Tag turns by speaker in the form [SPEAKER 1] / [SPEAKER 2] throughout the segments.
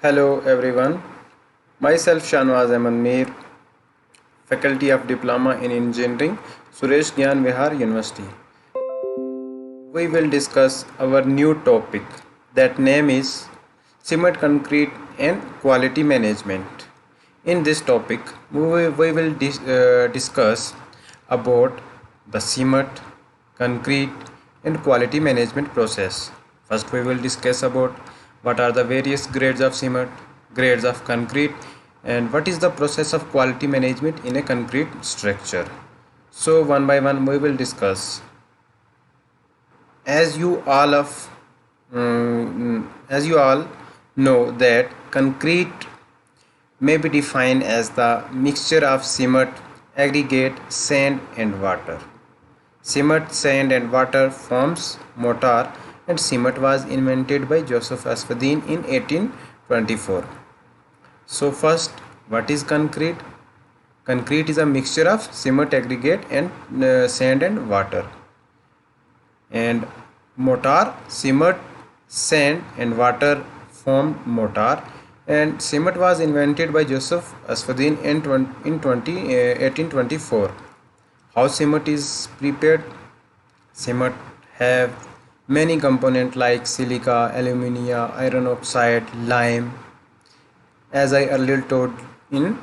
[SPEAKER 1] Hello everyone, myself Shanwaz Ahmed Mir, Faculty of Diploma in Engineering, Suresh Gyan Vihar University. We will discuss our new topic that name is cement concrete and quality management. In this topic, we will discuss about the cement, concrete and quality management process. First, we will discuss about what are the various grades of cement, grades of concrete, and what is the process of quality management in a concrete structure. So, one by one, we will discuss. As you all of as you all know that concrete may be defined as the mixture of cement, aggregate, sand and water. Cement, sand and water forms mortar, and cement was invented by Joseph Asfadin in 1824. So first, what is concrete? Concrete is a mixture of cement, aggregate and sand and water. And mortar, cement, sand and water formed mortar, and cement was invented by Joseph Asfadin in 1824. How cement is prepared? Cement have many components like silica, alumina, iron oxide, lime, as I earlier told in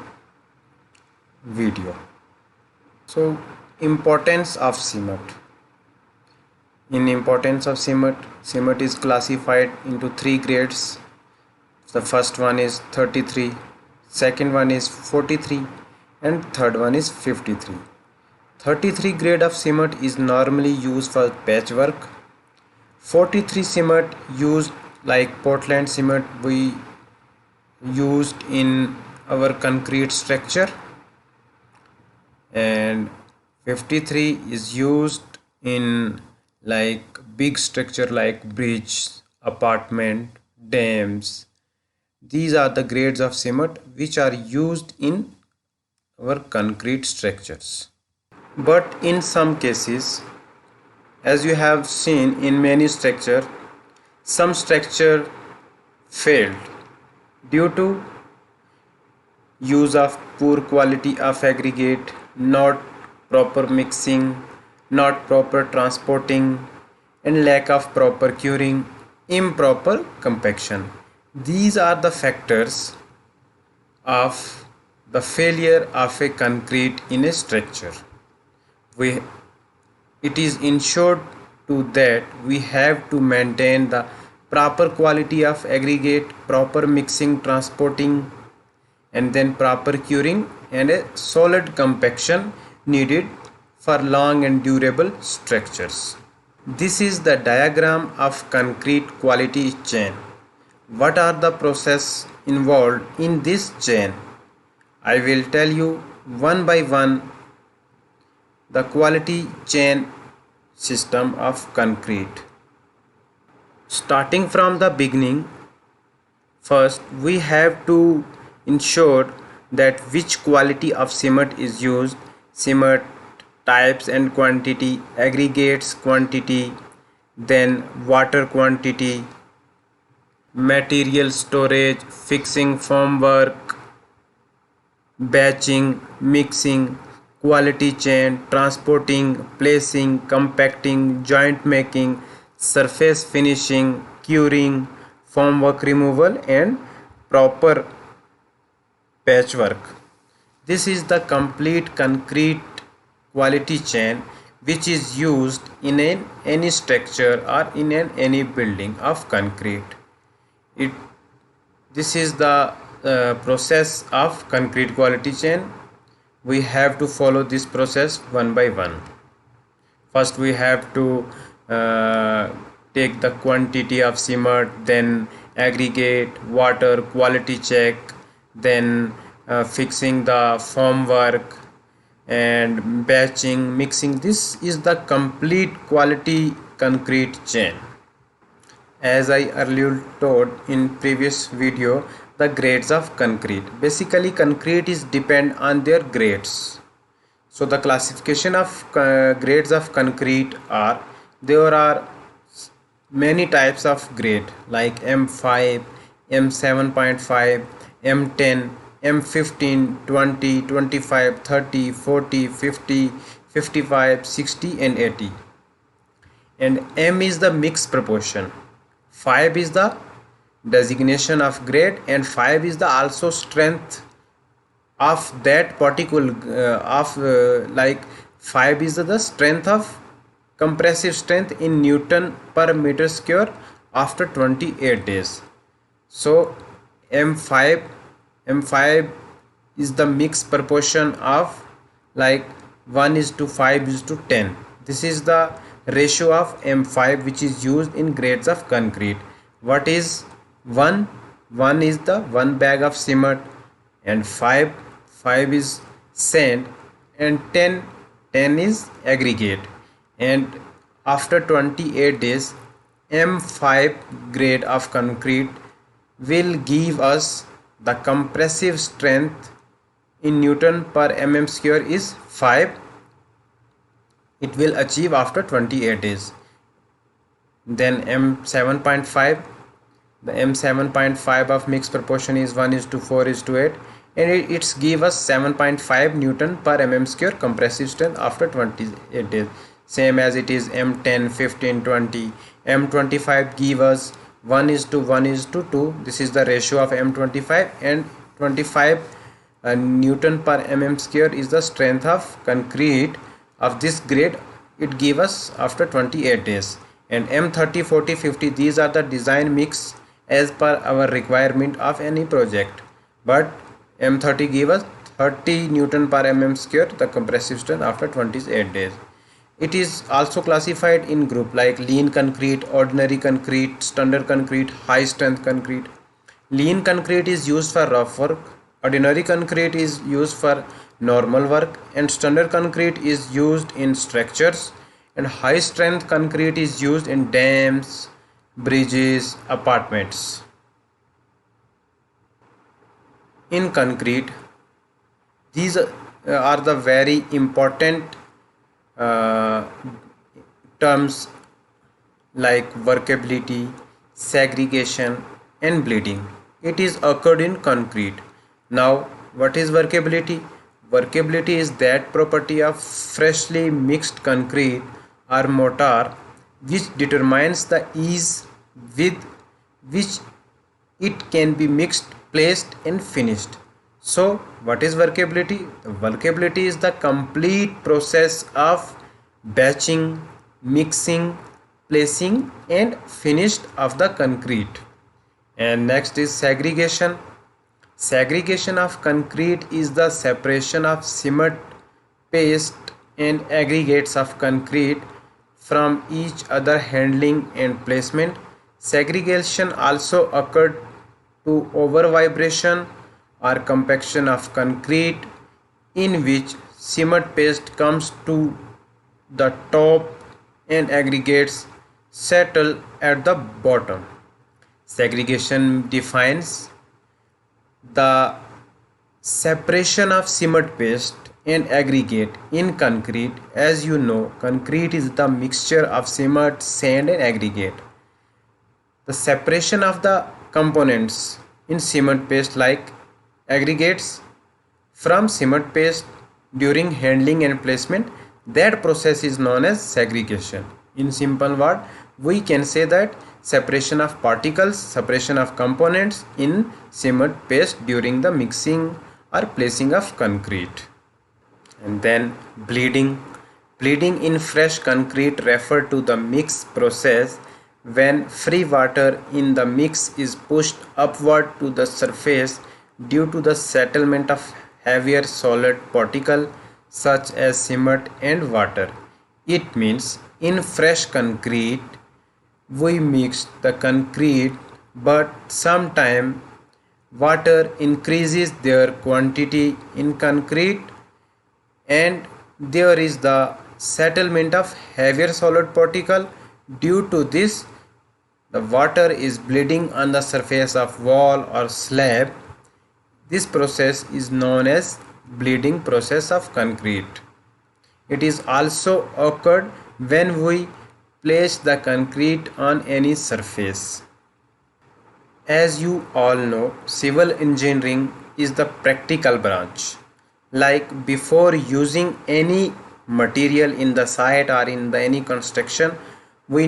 [SPEAKER 1] video. So importance of cement. In importance of cement, cement is classified into three grades. The first one is 33, second one is 43, and third one is 53. 33 grade of cement is normally used for patchwork. 43 cement used like Portland cement we used in our concrete structure, and 53 is used in like big structure like bridge, apartment, dams. These are the grades of cement which are used in our concrete structures. But in some cases, as you have seen in many structure, some structure failed due to use of poor quality of aggregate, not proper mixing, not proper transporting, and lack of proper curing, improper compaction. These are the factors of the failure of a concrete in a structure. We, it is ensured to that we have to maintain the proper quality of aggregate, proper mixing, transporting, and then proper curing and a solid compaction needed for long and durable structures. This is the diagram of concrete quality chain. What are the process involved in this chain? I will tell you one by one the quality chain system of concrete. Starting from the beginning, first we have to ensure that which quality of cement is used, cement types and quantity, aggregates quantity, then water quantity, material storage, fixing formwork, batching, mixing, quality chain, transporting, placing, compacting, joint making, surface finishing, curing, formwork removal, and proper patchwork. This is the complete concrete quality chain which is used in any structure or in any building of concrete. It This is the process of concrete quality chain. We have to follow this process one by one. First we have to uh, take the quantity of cement, then aggregate, water, quality check, then fixing the formwork and batching, mixing. This is the complete quality concrete chain. As I earlier told in previous video, the grades of concrete. Basically, concrete is depend on their grades. So the classification of grades of concrete are, there are many types of grade like M5, M7.5, M10, M15, 20, 25, 30, 40, 50, 55, 60 and 80. And M is the mix proportion. 5 is the designation of grade and 5 is the also strength of that particular of like 5 is the strength of compressive strength in Newton per meter square after 28 days. So M5 M5 is the mixed proportion of like 1 is to 5 is to 10. This is the ratio of M5 which is used in grades of concrete. What is 1? 1 is the 1 bag of cement, and 5 is sand, and 10 is aggregate. And after 28 days M5 grade of concrete will give us the compressive strength in Newton per mm square is 5. It will achieve after 28 days. Then M7.5, the M7.5 of mixed proportion is 1 is to 4 is to 8, and it's give us 7.5 Newton per mm square compressive strength after 28 days. Same as it is M10, 15, 20. M25 give us 1 is to 1 is to 2. This is the ratio of M25, and 25 Newton per mm square is the strength of concrete of this grade. It give us after 28 days. And M30, 40, 50, these are the design mix as per our requirement of any project. But M30 give us 30 Newton per mm square the compressive strength after 28 days. It is also classified in group like lean concrete, ordinary concrete, standard concrete, high strength concrete. Lean concrete is used for rough work, ordinary concrete is used for normal work, and standard concrete is used in structures, and high strength concrete is used in dams, bridges, apartments. In concrete, these are the very important uh, terms like workability, segregation and bleeding. It is occurred in concrete. Now what is workability? Workability is that property of freshly mixed concrete or mortar which determines the ease with which it can be mixed, placed and finished. So what is workability? Workability is the complete process of batching, mixing, placing and finished of the concrete. And next is segregation. Segregation of concrete is the separation of cement, paste and aggregates of concrete from each other handling and placement. Segregation also occurred to over vibration or compaction of concrete in which cement paste comes to the top and aggregates settle at the bottom. Segregation defines the separation of cement paste and aggregate in concrete. As you know, concrete is the mixture of cement, sand and aggregate. The separation of the components in cement paste like aggregates from cement paste during handling and placement, that process is known as segregation. In simple word, we can say that separation of particles, separation of components in cement paste during the mixing or placing of concrete. And then bleeding. Bleeding in fresh concrete refer to the mix process when free water in the mix is pushed upward to the surface due to the settlement of heavier solid particle such as cement and water. It means in fresh concrete we mix the concrete, but sometime water increases their quantity in concrete and there is the settlement of heavier solid particle. Due to this, the water is bleeding on the surface of wall or slab. This process is known as bleeding process of concrete. It is also occurred when we place the concrete on any surface. As you all know, civil engineering is the practical branch. Like before using any material in the site or in the any construction, we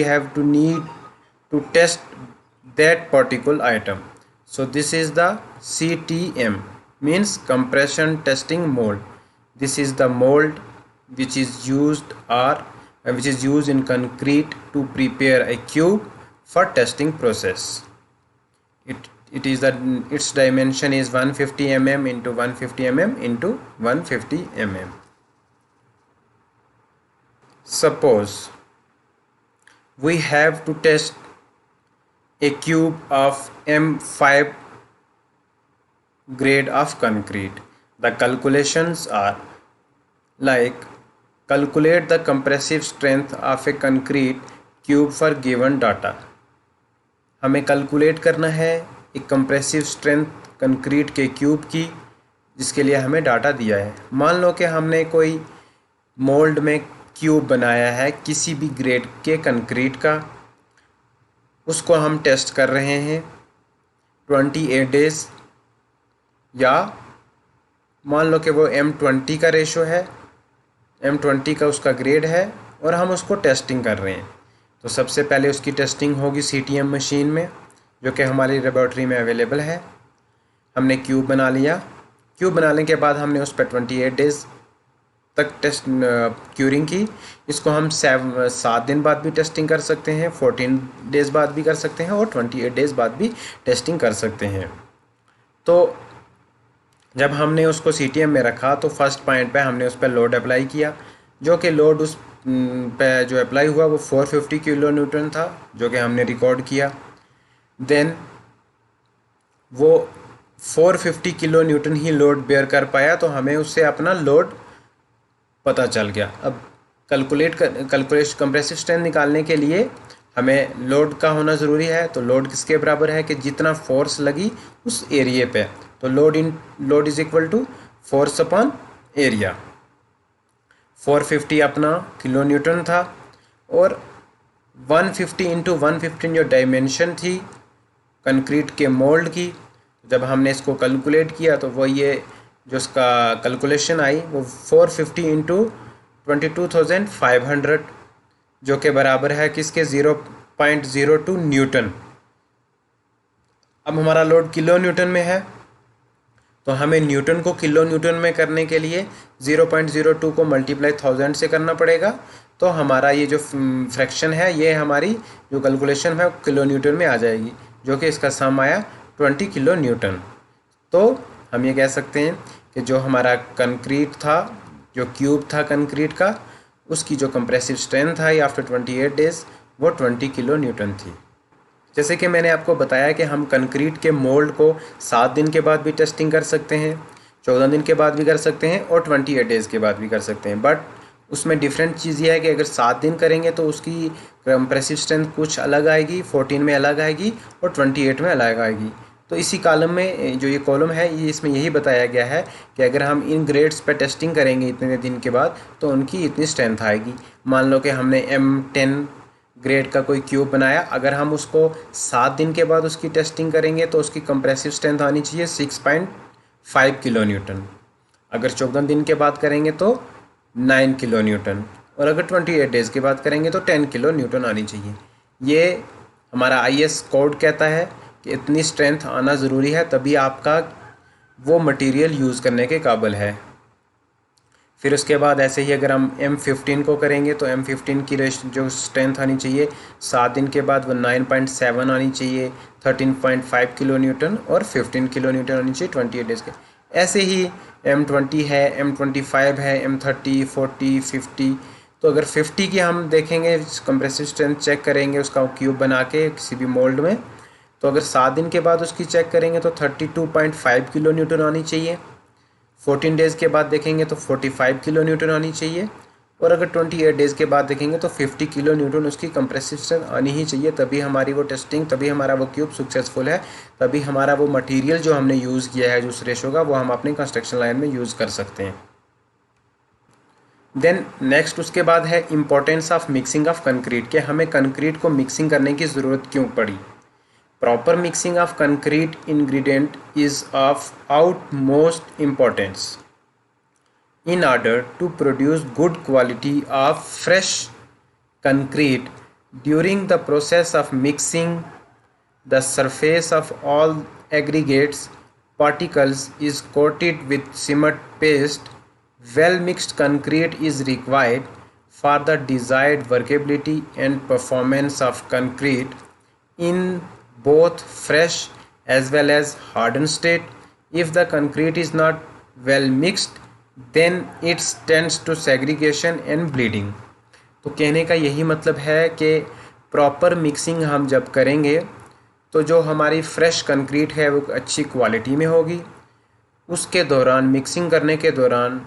[SPEAKER 1] have to need to test that particular item. So this is the CTM, means compression testing mold. This is the mold which is used in concrete to prepare a cube for testing process. It is that its dimension is 150 mm into 150 mm into 150 mm. Suppose we have to test a cube of M5 grade of concrete. The calculations are like calculate the compressive strength of a concrete cube for given data. हमें calculate करना है एक compressive strength concrete के cube की, जिसके लिए हमें data दिया है. मान लो कि हमने कोई मोल्ड में क्यूब बनाया है किसी भी ग्रेड के कंक्रीट का, उसको हम टेस्ट कर रहे हैं 28 डेज़, या मान लो कि वो M20 का रेशो है, M20 का उसका ग्रेड है और हम उसको टेस्टिंग कर रहे हैं. तो सबसे पहले उसकी टेस्टिंग होगी CTM मशीन में, जो कि हमारी लेबॉर्ट्री में अवेलेबल है. हमने क्यूब बना लिया. क्यूब बनाने के बाद हमने उस पर 28 डेज़ तक टेस्ट क्यूरिंग की. इसको हम 7 दिन बाद भी टेस्टिंग कर सकते हैं, 14 डेज़ बाद भी कर सकते हैं और 28 डेज़ बाद भी टेस्टिंग कर सकते हैं. तो जब हमने उसको CTM में रखा तो फर्स्ट पॉइंट पे हमने उस पर लोड अप्लाई किया, जो कि लोड उस पे जो अप्लाई हुआ वो 450 किलो न्यूटन था, जो कि हमने रिकॉर्ड किया. देन वो 450 किलो न्यूटन ही लोड बेयर कर पाया, तो हमें उससे अपना लोड पता चल गया. अब कैलकुलेशन कंप्रेसिव स्ट्रेंथ निकालने के लिए हमें लोड का होना ज़रूरी है. तो लोड किसके बराबर है कि जितना फोर्स लगी उस एरिए पे. तो load is equal to force upon area. 450 अपना किलो न्यूटन था और 150 इंटू 115 जो डायमेंशन थी कंक्रीट के मोल्ड की. जब हमने इसको कैलकुलेट किया तो वो ये जो उसका कैलकुलेशन आई वो 450 इंटू 22,500, जो कि बराबर है किसके 0.02 न्यूटन. अब हमारा लोड किलो न्यूटन में है, तो हमें न्यूटन को किलो न्यूटन में करने के लिए 0.02 को मल्टीप्लाई 1000 से करना पड़ेगा. तो हमारा ये जो फ्रैक्शन है ये हमारी जो कैलकुलेशन है किलो न्यूटन में आ जाएगी, जो कि इसका सम आया 20 किलो न्यूटन. तो हम ये कह सकते हैं कि जो हमारा कंक्रीट था, जो क्यूब था कंक्रीट का, उसकी जो कंप्रेसिव स्ट्रेंथ आई आफ्टर 28 डेज़ वो 20 किलो न्यूटन थी. जैसे कि मैंने आपको बताया कि हम कंक्रीट के मोल्ड को 7 दिन के बाद भी टेस्टिंग कर सकते हैं, 14 दिन के बाद भी कर सकते हैं और 28 डेज़ के बाद भी कर सकते हैं. बट उसमें डिफरेंट चीज़ ये है कि अगर 7 दिन करेंगे तो उसकी कंप्रेसिव स्ट्रेंथ कुछ अलग आएगी, 14 में अलग आएगी और 28 में अलग आएगी. तो इसी कॉलम में जो ये कॉलम है ये इसमें यही बताया गया है कि अगर हम इन ग्रेड्स पर टेस्टिंग करेंगे इतने दिन के बाद तो उनकी इतनी स्ट्रेंथ आएगी. मान लो कि हमने M10 ग्रेड का कोई क्यूब बनाया, अगर हम उसको 7 दिन के बाद उसकी टेस्टिंग करेंगे तो उसकी कंप्रेसिव स्ट्रेंथ आनी चाहिए 6.5 किलो न्यूटन. अगर 14 दिन के बाद करेंगे तो 9 किलो न्यूटन, और अगर 28 डेज़ के बाद करेंगे तो 10 किलो न्यूटन आनी चाहिए. ये हमारा IS कोड कहता है कि इतनी स्ट्रेंथ आना ज़रूरी है, तभी आपका वो मटेरियल यूज़ करने के काबिल है. फिर उसके बाद ऐसे ही अगर हम M15 को करेंगे तो M15 की जो स्ट्रेंथ आनी चाहिए 7 दिन के बाद वो 9.7 आनी चाहिए, 13.5 किलो न्यूटन और 15 किलो न्यूटन आनी चाहिए 28 डेज़ के. ऐसे ही M20 है, M25 है, M30, 40, 50. तो अगर 50 की हम देखेंगे कंप्रेसिव स्ट्रेंथ चेक करेंगे उसका क्यूब बना के किसी भी मोल्ड में, तो अगर 7 दिन के बाद उसकी चेक करेंगे तो 32.5 किलो न्यूटन आनी चाहिए. 14 डेज़ के बाद देखेंगे तो 45 किलो न्यूटन आनी चाहिए, और अगर 28 डेज़ के बाद देखेंगे तो 50 किलो न्यूटन उसकी कंप्रेसिव स्ट्रेंथ आनी ही चाहिए. तभी हमारी वो टेस्टिंग, तभी हमारा वो क्यूब सक्सेसफुल है, तभी हमारा वो मटेरियल जो हमने यूज़ किया है उस रेशो का वो हम अपनी कंस्ट्रक्शन लाइन में यूज़ कर सकते हैं. देन नेक्स्ट उसके बाद है importance of mixing of concrete, के हमें कंक्रीट को मिक्सिंग करने की ज़रूरत क्यों पड़ी. Proper mixing of concrete ingredient is of utmost importance in order to produce good quality of fresh concrete. During the process of mixing, the surface of all aggregates particles is coated with cement paste. Well mixed concrete is required for the desired workability and performance of concrete in both fresh as well as hardened state. If the concrete is not well mixed, then it tends to segregation and bleeding. तो कहने का यही मतलब है कि proper mixing हम जब करेंगे तो जो हमारी फ्रेश कंक्रीट है वो अच्छी क्वालिटी में होगी। उसके दौरान मिक्सिंग करने के दौरान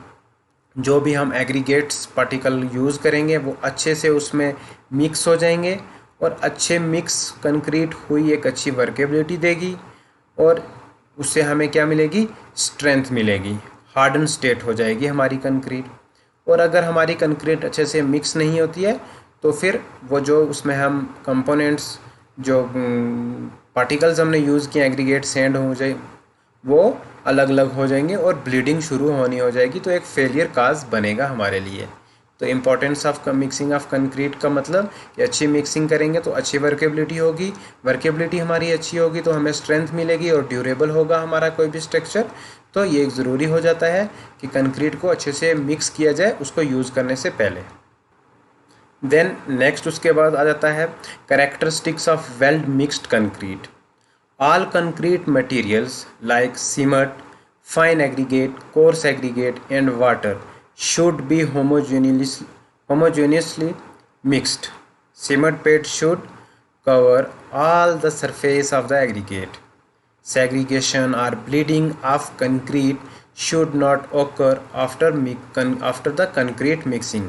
[SPEAKER 1] जो भी हम एग्रीगेट्स पार्टिकल यूज़ करेंगे वो अच्छे से उसमें मिक्स हो जाएंगे और अच्छे मिक्स कंक्रीट हुई एक अच्छी वर्केबिलिटी देगी और उससे हमें क्या मिलेगी, स्ट्रेंथ मिलेगी, हार्डन स्टेट हो जाएगी हमारी कंक्रीट। और अगर हमारी कंक्रीट अच्छे से मिक्स नहीं होती है तो फिर वो जो उसमें हम कंपोनेंट्स जो पार्टिकल्स हमने यूज़ किए एग्रीगेट सैंड हो जाए वो अलग अलग हो जाएंगे और ब्लीडिंग शुरू होनी हो जाएगी, तो एक फेलियर काज बनेगा हमारे लिए। तो importance of mixing of concrete का मतलब कि अच्छी मिक्सिंग करेंगे तो अच्छी वर्केबिलिटी होगी, वर्केबिलिटी हमारी अच्छी होगी तो हमें स्ट्रेंथ मिलेगी और ड्यूरेबल होगा हमारा कोई भी स्ट्रक्चर। तो ये एक ज़रूरी हो जाता है कि कंक्रीट को अच्छे से मिक्स किया जाए उसको यूज़ करने से पहले। देन नेक्स्ट उसके बाद आ जाता है characteristics of well mixed concrete. All concrete materials like cement, fine aggregate, coarse aggregate and water should be homogeneously mixed. Cement paste should cover all the surface of the aggregate. Segregation or bleeding of concrete should not occur after the concrete mixing.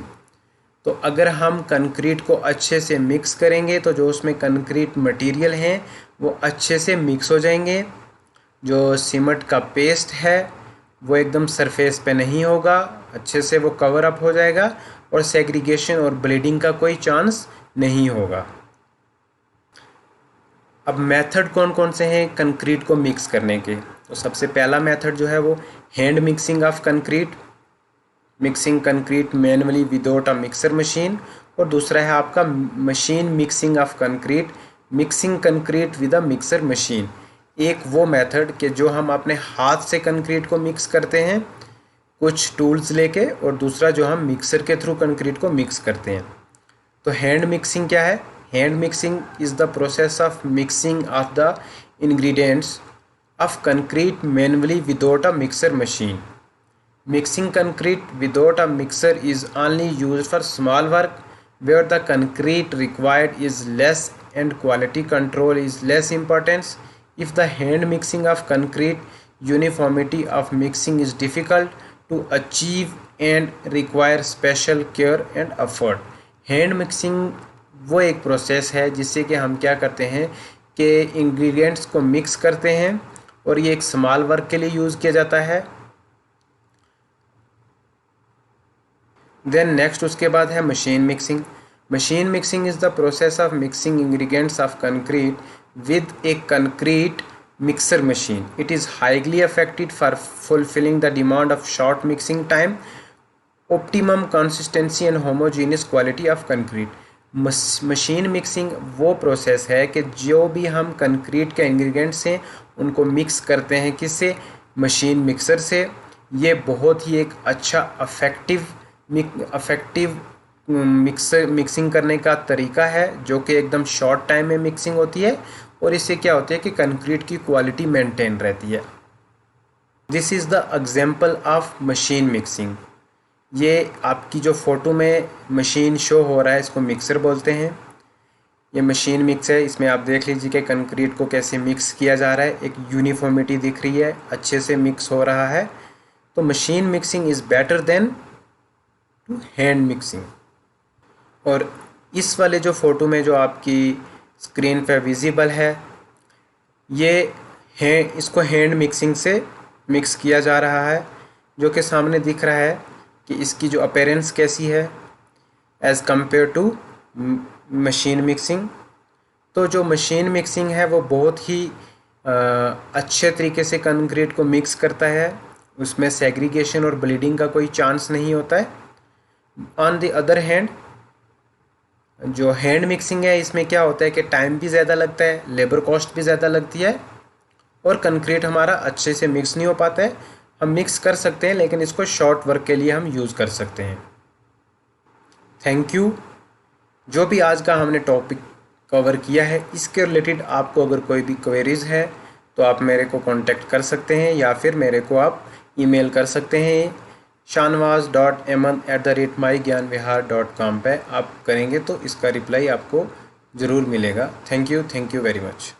[SPEAKER 1] तो अगर हम concrete को अच्छे से mix करेंगे तो जो उसमें कंक्रीट मटेरियल हैं वो अच्छे से मिक्स हो जाएंगे। जो सीमेंट का पेस्ट है वो एकदम सरफेस पे नहीं होगा, अच्छे से वो कवर अप हो जाएगा और सेग्रीगेशन और ब्लीडिंग का कोई चांस नहीं होगा। अब मेथड कौन कौन से हैं कंक्रीट को मिक्स करने के? तो सबसे पहला मेथड जो है वो hand mixing of concrete, mixing concrete manually without a mixer machine, और दूसरा है आपका machine mixing of concrete, mixing concrete with a mixer machine. एक वो मेथड कि जो हम अपने हाथ से कंक्रीट को मिक्स करते हैं कुछ टूल्स लेके, और दूसरा जो हम मिक्सर के थ्रू कंक्रीट को मिक्स करते हैं। तो हैंड मिक्सिंग क्या है? Hand mixing is the process of mixing of the ingredients of concrete manually without a mixer machine. Mixing concrete without a mixer is only used for small work where the concrete required is less and quality control is less importance. If the hand mixing of concrete, uniformity of mixing is difficult to achieve and require special care and effort. Hand mixing वो एक process है जिससे कि हम क्या करते हैं कि इंग्रेडिएंट्स को मिक्स करते हैं और ये एक स्मॉल वर्क के लिए यूज़ किया जाता है। देन नेक्स्ट उसके बाद है machine mixing. Machine mixing is the process of mixing ingredients of concrete with a concrete mixer machine. It is highly effective for fulfilling the demand of short mixing time, optimum consistency and homogeneous quality of concrete. Machine mixing वो process है कि जो भी हम concrete के ingredients हैं उनको mix करते हैं किससे? मशीन मिक्सर से। ये बहुत ही एक अच्छा अफेक्टिव मिक्सिंग करने का तरीका है जो कि एकदम शॉर्ट टाइम में मिक्सिंग होती है और इससे क्या होता है कि कंक्रीट की क्वालिटी मेंटेन रहती है। This is the example of machine mixing. ये आपकी जो फ़ोटो में मशीन शो हो रहा है इसको मिक्सर बोलते हैं। ये मशीन मिक्स है, इसमें आप देख लीजिए कि कंक्रीट को कैसे मिक्स किया जा रहा है, एक यूनिफॉर्मिटी दिख रही है, अच्छे से मिक्स हो रहा है। तो machine mixing is better than to hand mixing. और इस वाले जो फ़ोटो में जो आपकी स्क्रीन पे विजिबल है ये है, इसको हैंड मिक्सिंग से मिक्स किया जा रहा है, जो कि सामने दिख रहा है कि इसकी जो अपीयरेंस कैसी है as compare to machine mixing. तो जो मशीन मिक्सिंग है वो बहुत ही अच्छे तरीके से कंक्रीट को मिक्स करता है, उसमें सेग्रीगेशन और ब्लीडिंग का कोई चांस नहीं होता है। ऑन द अदर हैंड जो हैंड मिक्सिंग है इसमें क्या होता है कि टाइम भी ज़्यादा लगता है, लेबर कॉस्ट भी ज़्यादा लगती है और कंक्रीट हमारा अच्छे से मिक्स नहीं हो पाता है। हम मिक्स कर सकते हैं लेकिन इसको शॉर्ट वर्क के लिए हम यूज़ कर सकते हैं। Thank you. जो भी आज का हमने टॉपिक कवर किया है इसके रिलेटेड आपको अगर कोई भी क्वेरीज़ है तो आप मेरे को कांटेक्ट कर सकते हैं या फिर मेरे को आप ईमेल कर सकते हैं shanwaz.aman@mygyanvihar.com पे आप करेंगे तो इसका रिप्लाई आपको ज़रूर मिलेगा। Thank you very much.